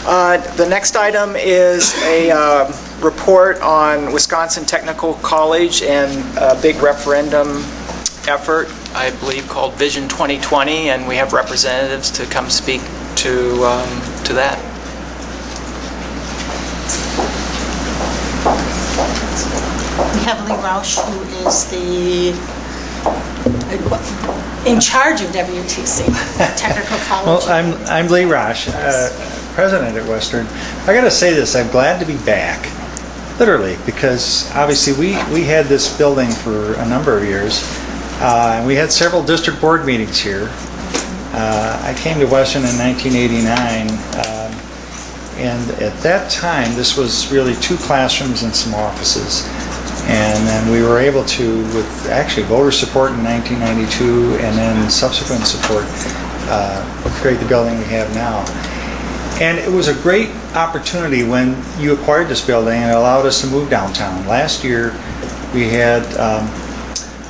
The next item is a report on Wisconsin Technical College and a big referendum effort, I believe, called Vision 2020, and we have representatives to come speak to that. We have Lee Roush, who is in charge of WTC, Technical College. Well, I'm Lee Roush, president at Western. I got to say this, I'm glad to be back, literally, because obviously we had this building for a number of years, and we had several district board meetings here. I came to Western in 1989, and at that time this was really 2 classrooms and some offices. And then we were able to, with actually voter support in 1992 and then subsequent support, create the building we have now. And it was a great opportunity when you acquired this building and it allowed us to move downtown. Last year we had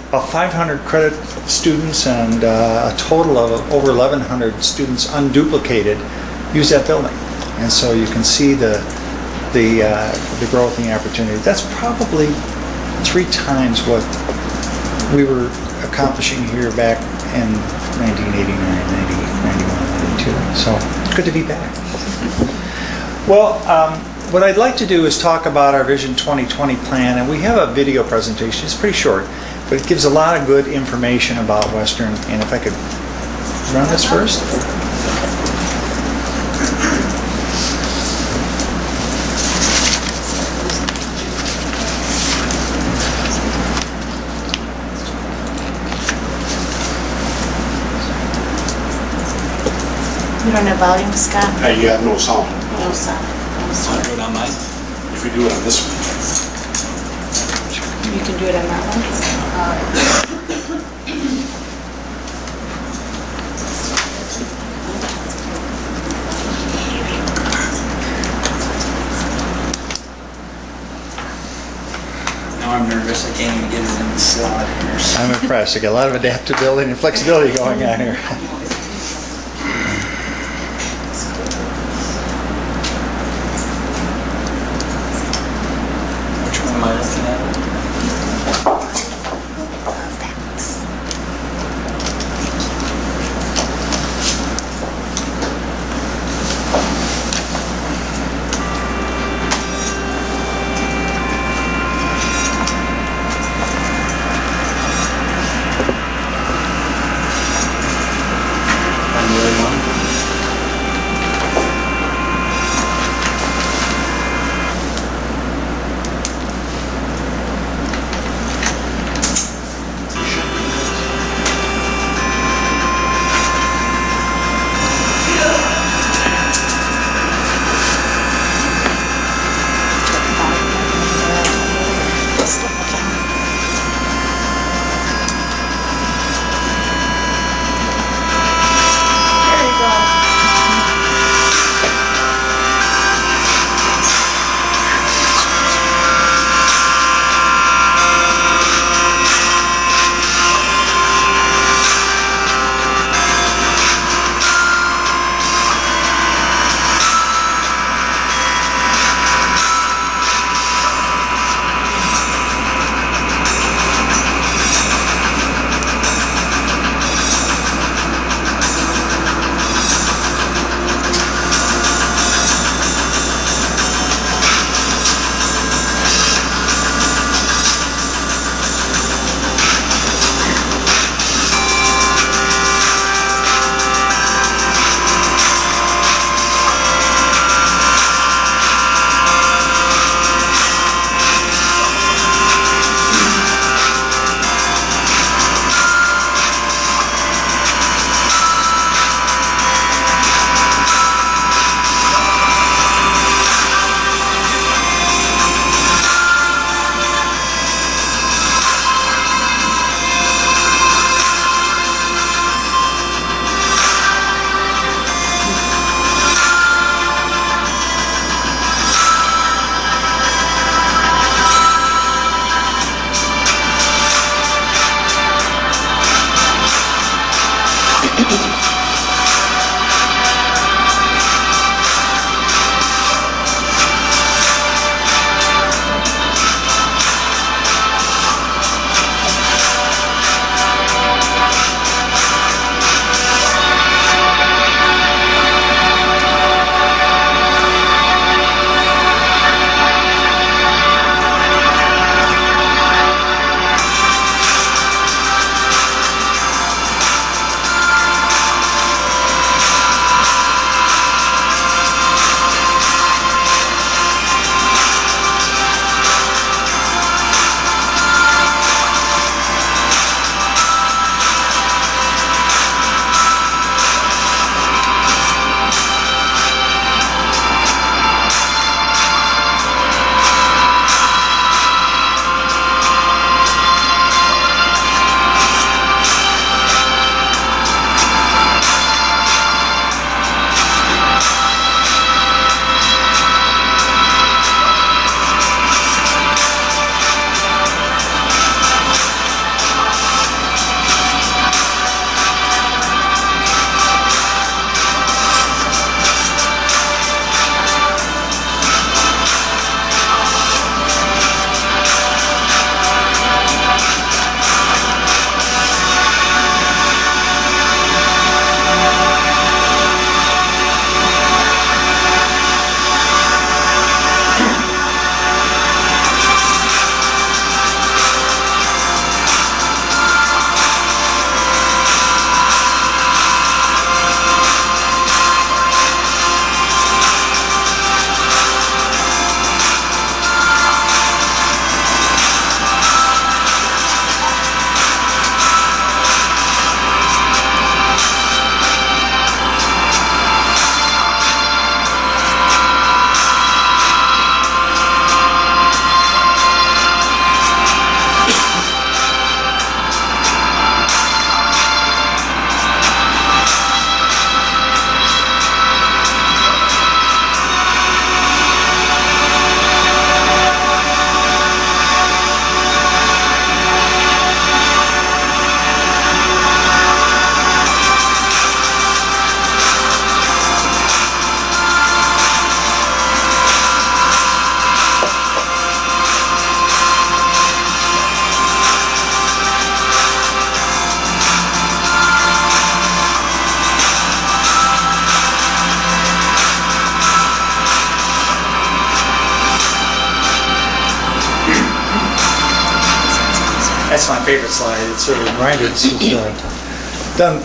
about 500 credit students and a total of over 1,100 students unduplicated use that building. And so you can see the growth and the opportunity. That's probably 3 times what we were accomplishing here back in 1989, 90, 91, 92. So it's good to be back. Well, what I'd like to do is talk about our Vision 2020 plan, and we have a video presentation. It's pretty short, but it gives a lot of good information about Western. And if I could run this first. You don't have volume, Scott? You have no sound. No sound. Want to do it on mine? If we do it on this one. You can do it on that one. Now I'm nervous. I can't even get it in the slot here. So. I'm impressed. I got a lot of adaptability and flexibility going on here. Which one am I looking at? That's my favorite slide. It's sort of Reminder, this was done,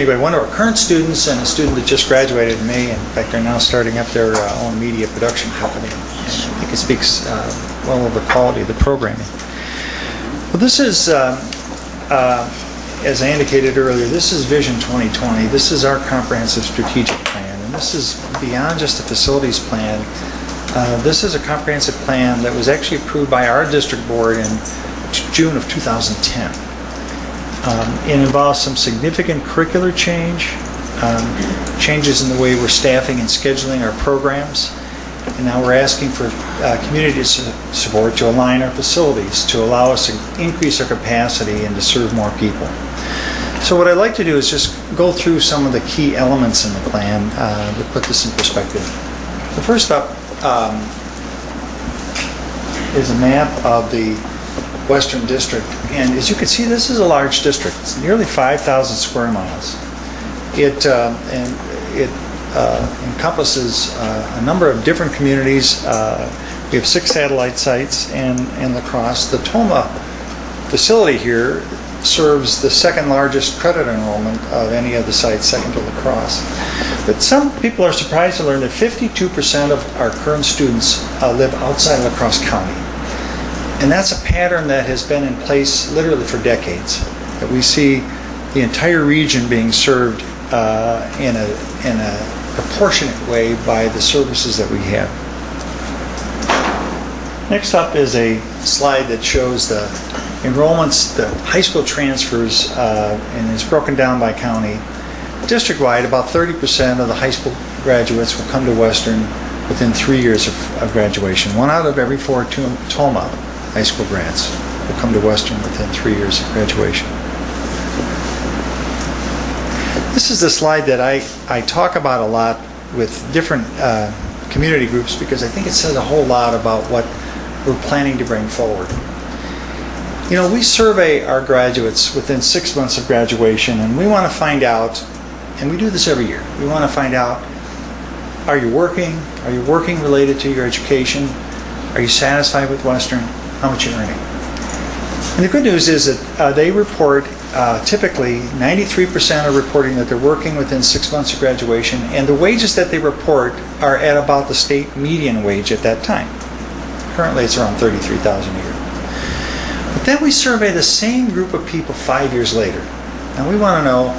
by one of our current students and a student that just graduated in May. In fact, they're now starting up their own media production company. And I think it speaks well of the quality of the programming. Well, this is, as I indicated earlier, this is Vision 2020. This is our comprehensive strategic plan, and this is beyond just a facilities plan. This is a comprehensive plan that was actually approved by our district board in June of 2010. It involves some significant curricular change, changes in the way we're staffing and scheduling our programs, and now we're asking for community support to align our facilities to allow us to increase our capacity and to serve more people. So what I'd like to do is just go through some of the key elements in the plan to put this in perspective. The first up is a map of the Western District, and as you can see, this is a large district. It's nearly 5,000 square miles. It encompasses a number of different communities. We have 6 satellite sites and La Crosse. The Tomah facility here serves the second largest credit enrollment of any of the sites, second to La Crosse. But some people are surprised to learn that 52% of our current students live outside of La Crosse County. And that's a pattern that has been in place literally for decades. That we see the entire region being served in a proportionate way by the services that we have. Next up is a slide that shows the enrollments, the high school transfers, and it's broken down by county. District-wide, about 30% of the high school graduates will come to Western within 3 years of graduation. 1 out of every 4 Tomah high school grads will come to Western within 3 years of graduation. This is the slide that I talk about a lot with different community groups because I think it says a whole lot about what we're planning to bring forward. You know, we survey our graduates within 6 months of graduation, and we want to find out, and we do this every year, we want to find out, are you working? Are you working related to your education? Are you satisfied with Western? How much are you earning? And the good news is that they report, typically 93% are reporting that they're working within 6 months of graduation, and the wages that they report are at about the state median wage at that time. Currently it's around $33,000 a year. But then we survey the same group of people 5 years later. And we want to know,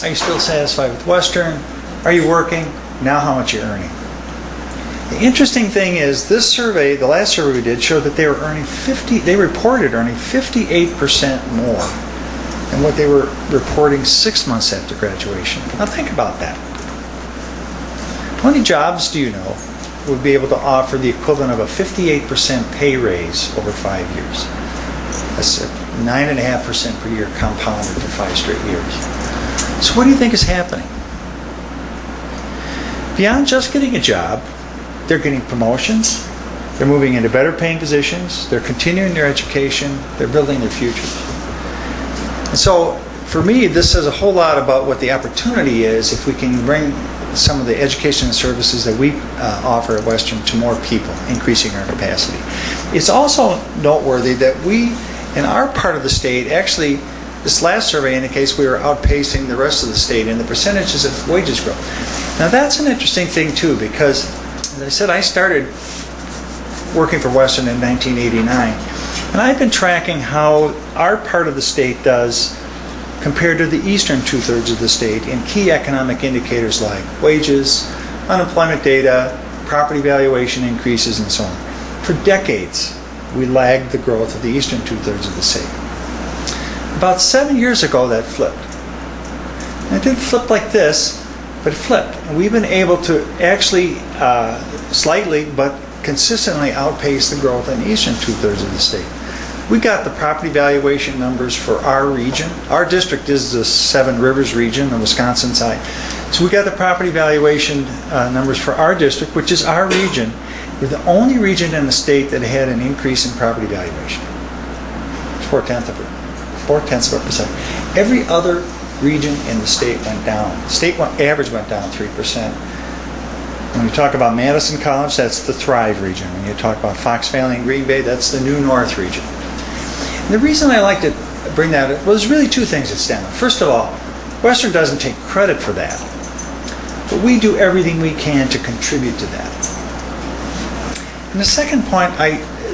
are you still satisfied with Western? Are you working? Now how much are you earning? The interesting thing is this survey, the last survey we did, showed that they were earning they reported earning 58% more than what they were reporting 6 months after graduation. Now think about that. How many jobs do you know would be able to offer the equivalent of a 58% pay raise over 5 years? That's 9.5% per year compounded for 5 straight years. So what do you think is happening? Beyond just getting a job, they're getting promotions, they're moving into better paying positions, they're continuing their education, they're building their futures. And so for me, this says a whole lot about what the opportunity is if we can bring some of the education and services that we offer at Western to more people, increasing our capacity. It's also noteworthy that we, in our part of the state, actually, this last survey indicates we were outpacing the rest of the state in the percentages of wages growth. Now that's an interesting thing too, because as I said, I started working for Western in 1989, and I've been tracking how our part of the state does compared to the eastern 2/3 of the state in key economic indicators like wages, unemployment data, property valuation increases, and so on. For decades, we lagged the growth of the eastern 2/3 of the state. About 7 years ago, that flipped. And it didn't flip like this, but it flipped. And we've been able to actually slightly but consistently outpace the growth in the eastern 2/3 of the state. We got the property valuation numbers for our region. Our district is the Seven Rivers region, the Wisconsin side. So we got the property valuation numbers for our district, which is our region. We're the only region in the state that had an increase in property valuation. It's 0.4%. Every other region in the state went down. The state average went down 3%. When you talk about Madison College, that's the Thrive region. When you talk about Fox Valley and Green Bay, that's the New North region. The reason I like to bring that up, well, there's really two things that stand out. First of all, Western doesn't take credit for that, but we do everything we can to contribute to that. And the second point,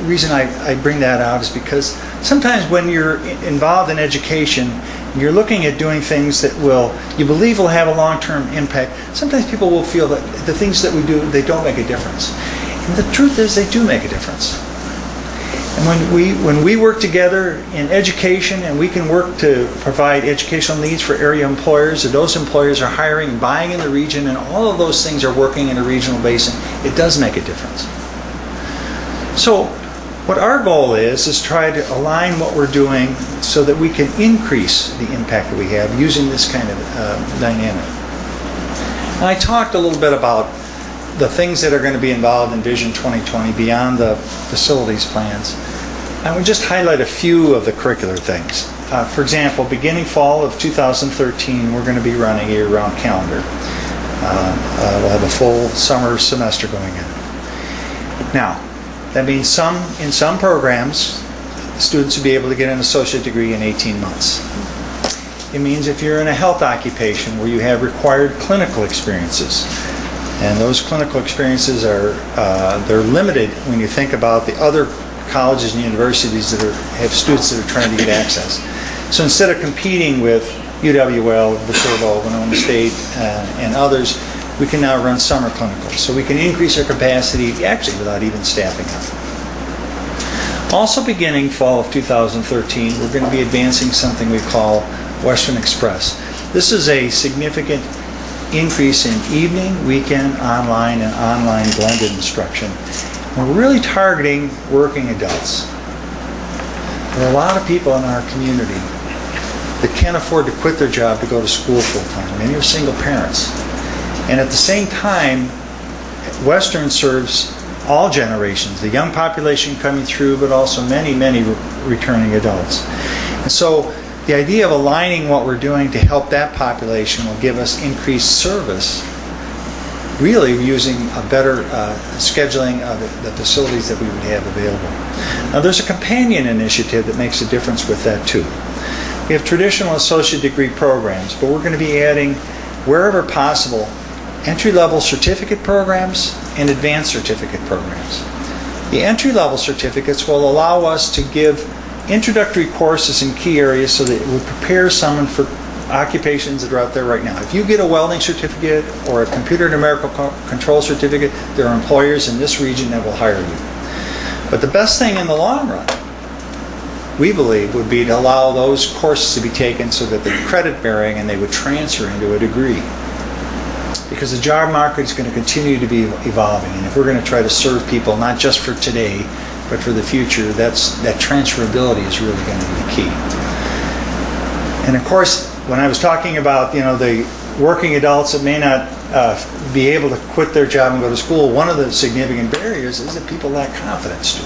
reason I bring that out is because sometimes when you're involved in education, you're looking at doing things that you believe will have a long-term impact. Sometimes people will feel that the things that we do, they don't make a difference. And the truth is they do make a difference. And when we work together in education and we can work to provide educational needs for area employers, and those employers are hiring, buying in the region, and all of those things are working in a regional basin, it does make a difference. So what our goal is try to align what we're doing so that we can increase the impact that we have using this kind of dynamic. And I talked a little bit about the things that are going to be involved in Vision 2020 beyond the facilities plans. I would just highlight a few of the curricular things. For example, beginning fall of 2013, we're going to be running a year-round calendar. We'll have a full summer semester going in. Now, that means in some programs, students will be able to get an associate degree in 18 months. It means if you're in a health occupation where you have required clinical experiences, and those clinical experiences they're limited when you think about the other colleges and universities that have students that are trying to get access. So instead of competing with UWL, Viterbo, Winona State, and others, we can now run summer clinicals. So we can increase our capacity actually without even staffing up. Also beginning fall of 2013, we're going to be advancing something we call Western Express. This is a significant increase in evening, weekend, online, and online blended instruction. And we're really targeting working adults. There are a lot of people in our community that can't afford to quit their job to go to school full-time. Many are single parents. And at the same time, Western serves all generations, the young population coming through, but also many, many returning adults. And so the idea of aligning what we're doing to help that population will give us increased service, really using a better scheduling of the facilities that we would have available. Now there's a companion initiative that makes a difference with that too. We have traditional associate degree programs, but we're going to be adding, wherever possible, entry-level certificate programs and advanced certificate programs. The entry-level certificates will allow us to give introductory courses in key areas so that it will prepare someone for occupations that are out there right now. If you get a welding certificate or a computer numerical control certificate, there are employers in this region that will hire you. But the best thing in the long run, we believe, would be to allow those courses to be taken so that they're credit bearing and they would transfer into a degree. Because the job market is going to continue to be evolving, and if we're going to try to serve people not just for today but for the future, that transferability is really going to be the key. And of course, when I was talking about the working adults that may not be able to quit their job and go to school, one of the significant barriers is that people lack confidence to.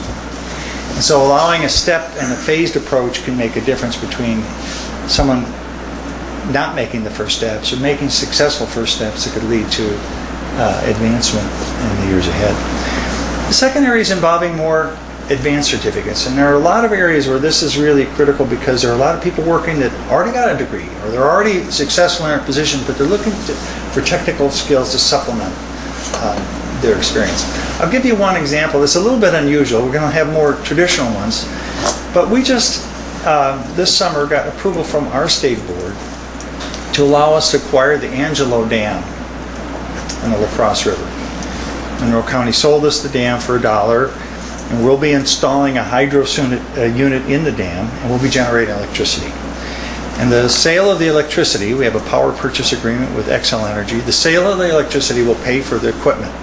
And so allowing a step and a phased approach can make a difference between someone not making the first steps or making successful first steps that could lead to advancement in the years ahead. The second area is involving more advanced certificates, and there are a lot of areas where this is really critical because there are a lot of people working that already got a degree or they're already successful in their position, but they're looking for technical skills to supplement their experience. I'll give you one example. It's a little bit unusual. We're going to have more traditional ones, but we just this summer got approval from our state board to allow us to acquire the Angelo Dam on the La Crosse River. Monroe County sold us the dam for $1, and we'll be installing a hydro unit in the dam, and we'll be generating electricity. And the sale of the electricity, we have a power purchase agreement with Xcel Energy. The sale of the electricity will pay for the equipment.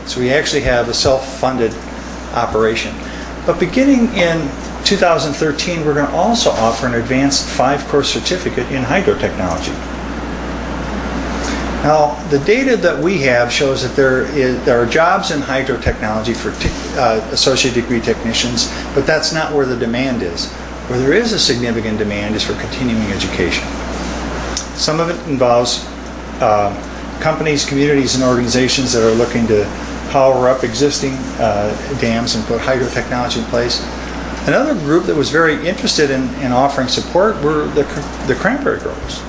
So we actually have a self-funded operation. But beginning in 2013, we're going to also offer an advanced 5-course certificate in hydrotechnology. Now, the data that we have shows that there are jobs in hydrotechnology for associate degree technicians, but that's not where the demand is. Where there is a significant demand is for continuing education. Some of it involves companies, communities, and organizations that are looking to power up existing dams and put hydrotechnology in place. Another group that was very interested in offering support were the cranberry growers,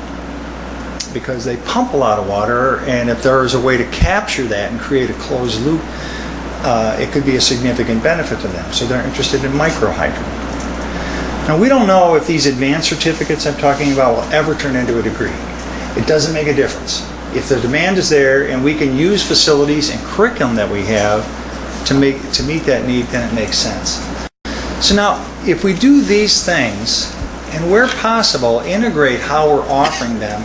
because they pump a lot of water, and if there is a way to capture that and create a closed loop, it could be a significant benefit to them. So they're interested in microhydro. Now, we don't know if these advanced certificates I'm talking about will ever turn into a degree. It doesn't make a difference. If the demand is there and we can use facilities and curriculum that we have to meet that need, then it makes sense. So now, if we do these things, and where possible, integrate how we're offering them,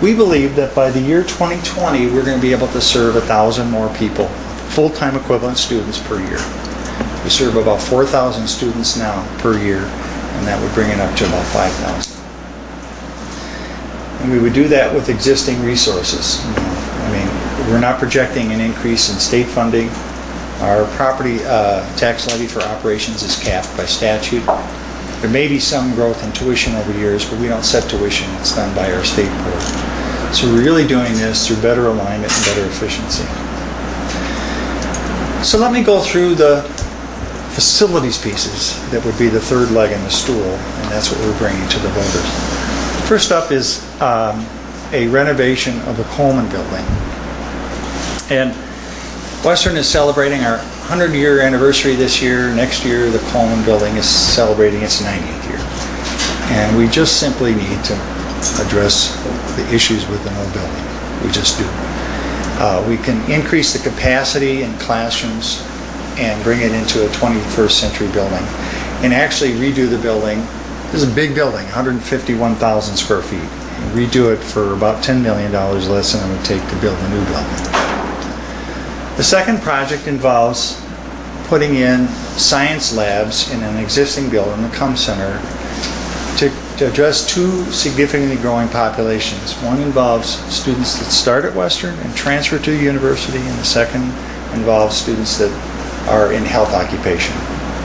we believe that by the year 2020, we're going to be able to serve 1,000 more people, full-time equivalent students per year. We serve about 4,000 students now per year, and that would bring it up to about 5,000. And we would do that with existing resources. I mean, we're not projecting an increase in state funding. Our property tax levy for operations is capped by statute. There may be some growth in tuition over years, but we don't set tuition. It's done by our state board. So we're really doing this through better alignment and better efficiency. So let me go through the facilities pieces that would be the third leg in the stool, and that's what we're bringing to the voters. First up is a renovation of the Coleman building. And Western is celebrating our 100-year anniversary this year. Next year, the Coleman building is celebrating its 90th year. And we just simply need to address the issues with the new building. We just do. We can increase the capacity in classrooms and bring it into a 21st century building and actually redo the building. This is a big building, 151,000 square feet. Redo it for about $10 million less than it would take to build a new building. The second project involves putting in science labs in an existing building, the CUM Center, to address two significantly growing populations. One involves students that start at Western and transfer to the university, and the second involves students that are in health occupation.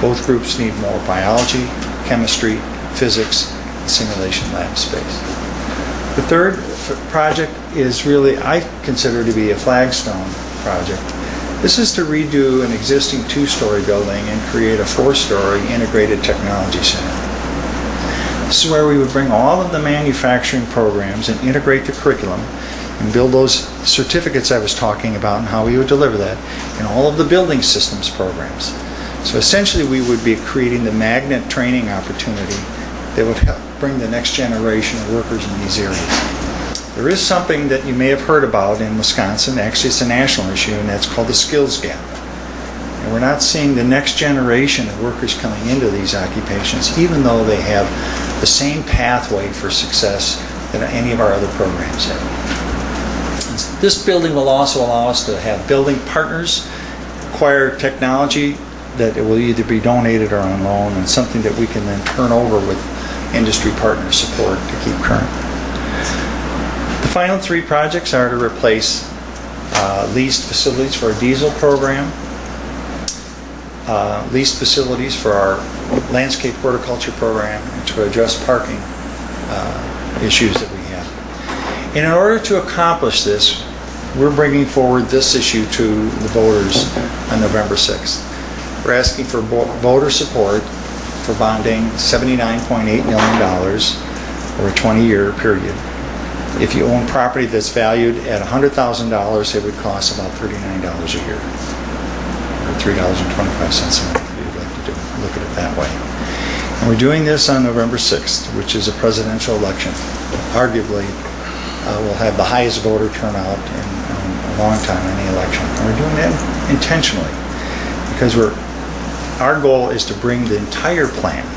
Both groups need more biology, chemistry, physics, and simulation lab space. The third project is really, I consider to be a flagstone project. This is to redo an existing two-story building and create a four-story integrated technology center. This is where we would bring all of the manufacturing programs and integrate the curriculum and build those certificates I was talking about and how we would deliver that in all of the building systems programs. So essentially we would be creating the magnet training opportunity that would help bring the next generation of workers in these areas. There is something that you may have heard about in Wisconsin. Actually, it's a national issue, and that's called the skills gap. And we're not seeing the next generation of workers coming into these occupations, even though they have the same pathway for success that any of our other programs have. This building will also allow us to have building partners, acquire technology that it will either be donated or on loan, and something that we can then turn over with industry partner support to keep current. The final three projects are to replace leased facilities for our diesel program, leased facilities for our landscape horticulture program, and to address parking issues that we have. And in order to accomplish this, we're bringing forward this issue to the voters on November 6th. We're asking for voter support for bonding $79.8 million over a 20-year period. If you own property that's valued at $100,000, it would cost about $39 a year, or $3.25 a month if you'd like to look at it that way. And we're doing this on November 6th, which is a presidential election. Arguably, we'll have the highest voter turnout in a long time in any election. And we're doing that intentionally because our goal is to bring the entire plan,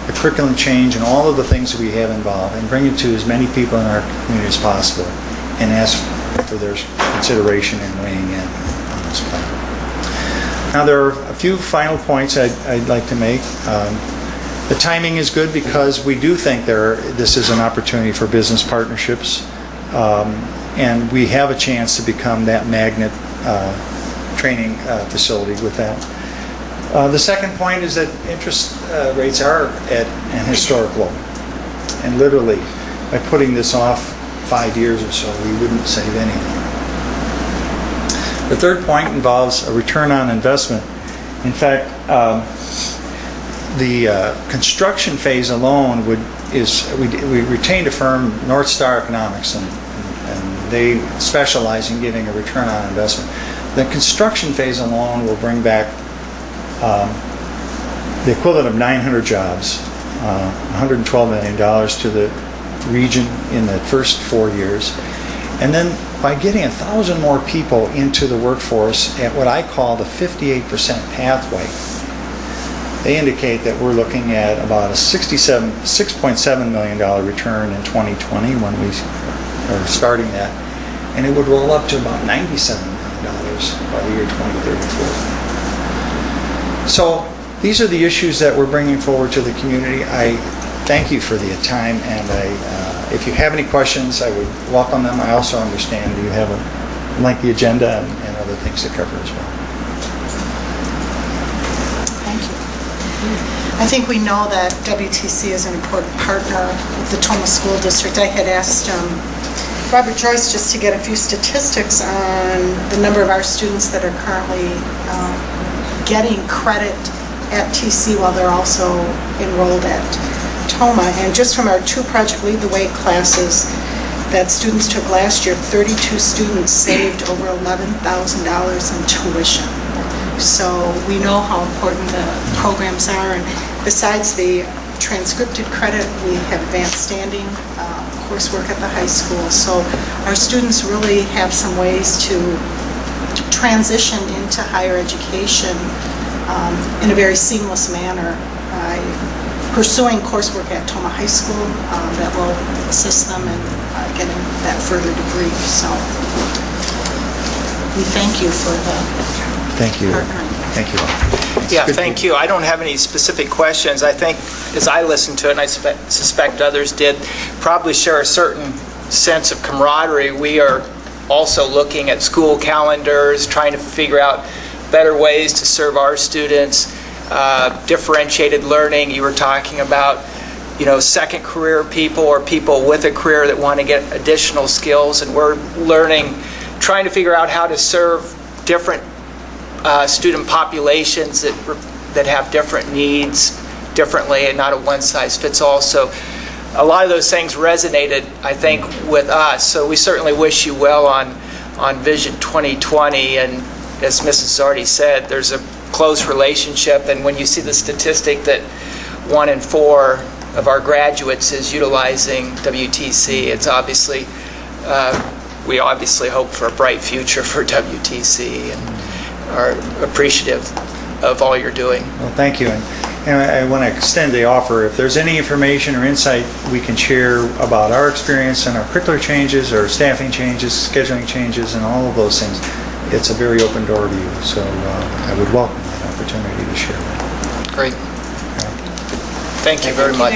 the curriculum change and all of the things that we have involved, and bring it to as many people in our community as possible and ask for their consideration and weighing in on this plan. Now there are a few final points I'd like to make. The timing is good because we do think this is an opportunity for business partnerships, and we have a chance to become that magnet training facility with that. The second point is that interest rates are at an historic low. And literally, by putting this off 5 years or so, we wouldn't save anything. The third point involves a return on investment. In fact, The construction phase alone we retained a firm, North Star Economics, and they specialize in giving a return on investment. The construction phase alone will bring back the equivalent of 900 jobs, $112 million to the region in the first 4 years. And then by getting 1,000 more people into the workforce at what I call the 58% pathway, they indicate that we're looking at about a $6.7 million return in 2020 when we are starting that. And it would roll up to about $97 million by the year 2034. So these are the issues that we're bringing forward to the community. I thank you for the time, and if you have any questions, I would welcome them. I also understand you have a lengthy agenda and other things to cover as well. Thank you. I think we know that WTC is an important partner with the Toma School District. I had asked Robert Joyce just to get a few statistics on the number of our students that are currently getting credit at TC while they're also enrolled at Toma. And just from our 2 Project Lead the Way classes that students took last year, 32 students saved over $11,000 in tuition. So we know how important the programs are. And besides the transcripted credit, we have advanced standing coursework at the high school. So our students really have some ways to transition into higher education in a very seamless manner. Pursuing coursework at Toma High School that will assist them in getting that further degree. So we thank you for the partnering. Thank you. Yeah, thank you. I don't have any specific questions. I think as I listened to it, and I suspect others did, probably share a certain sense of camaraderie. We are also looking at school calendars, trying to figure out better ways to serve our students. Differentiated learning, you were talking about, second career people or people with a career that want to get additional skills, and we're trying to figure out how to serve different student populations that have different needs differently and not a one-size-fits-all. So a lot of those things resonated, I think, with us. So we certainly wish you well on Vision 2020, and as Mrs. Zardi said, there's a close relationship, and when you see the statistic that 1 in 4 of our graduates is utilizing WTC, it's obviously, we obviously hope for a bright future for WTC and are appreciative of all you're doing. Well, thank you. And I want to extend the offer. If there's any information or insight we can share about our experience and our curricular changes or staffing changes, scheduling changes, and all of those things, it's a very open door to you. So I would welcome that opportunity to share that. Great. Thank you very much.